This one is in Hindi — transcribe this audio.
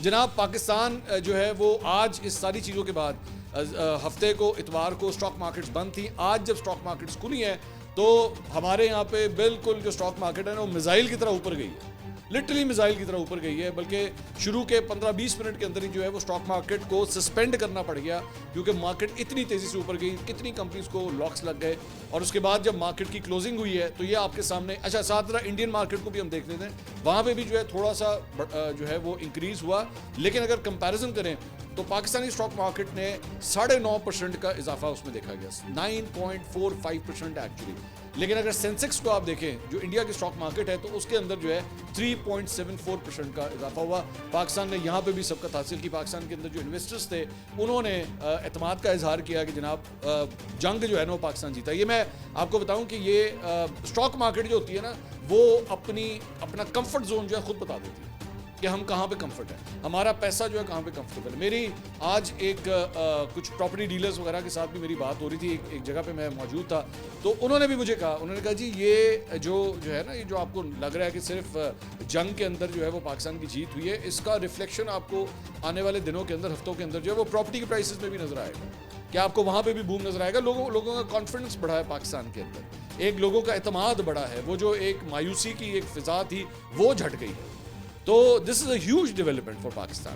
जनाब पाकिस्तान जो है वो आज इस सारी चीज़ों के बाद हफ्ते को इतवार को स्टॉक मार्केट्स बंद थी। आज जब स्टॉक मार्केट्स खुली हैं तो हमारे यहाँ पे बिल्कुल जो स्टॉक मार्केट है ना वो मिसाइल की तरह ऊपर गई है, लिटरली मिसाइल की तरह ऊपर गई है। बल्कि शुरू के 15-20 मिनट के अंदर ही जो है वो स्टॉक मार्केट को सस्पेंड करना पड़ गया क्योंकि मार्केट इतनी तेज़ी से ऊपर गई, कितनी कंपनीज को लॉक्स लग गए। और उसके बाद जब मार्केट की क्लोजिंग हुई है तो ये आपके सामने, अच्छा साथ तरह इंडियन मार्केट को भी हम देख लेते हैं, वहाँ पे भी जो है थोड़ा सा जो है वो इंक्रीज़ हुआ। लेकिन अगर कंपैरिजन करें तो पाकिस्तानी स्टॉक मार्केट ने 9.5% का इजाफा उसमें देखा गया, 9.45% एक्चुअली। लेकिन अगर सेंसेक्स को आप देखें जो इंडिया की स्टॉक मार्केट है तो उसके अंदर जो है 3.74% का इजाफा हुआ। पाकिस्तान ने यहाँ पे भी सबकत हासिल की। पाकिस्तान के अंदर जो इन्वेस्टर्स थे उन्होंने एतमाद का इजहार किया कि जनाब जंग जो है ना वो पाकिस्तान जीता। ये मैं आपको बताऊं कि ये स्टॉक मार्केट जो होती है ना वो अपना कंफर्ट जोन जो है खुद बता देती है कि हम कहाँ पे कंफर्ट है, हमारा पैसा जो है कहाँ पे कंफर्टेबल है। मेरी आज एक कुछ प्रॉपर्टी डीलर्स वगैरह के साथ भी मेरी बात हो रही थी, एक जगह पे मैं मौजूद था तो उन्होंने भी मुझे कहा, उन्होंने कहा जी ये जो है ना, ये जो आपको लग रहा है कि सिर्फ जंग के अंदर जो है वो पाकिस्तान की जीत हुई है, इसका रिफ्लेक्शन आपको आने वाले दिनों के अंदर, हफ्तों के अंदर जो है वो प्रॉपर्टी के प्राइसेस में भी नजर आएगा। क्या आपको वहाँ पे भी बूम नजर आएगा? लोगों का कॉन्फिडेंस बढ़ा है पाकिस्तान के अंदर, एक लोगों का एतमाद बढ़ा है, वो जो एक मायूसी की एक फिजा थी वो झट गई है। तो this is a huge development for Pakistan.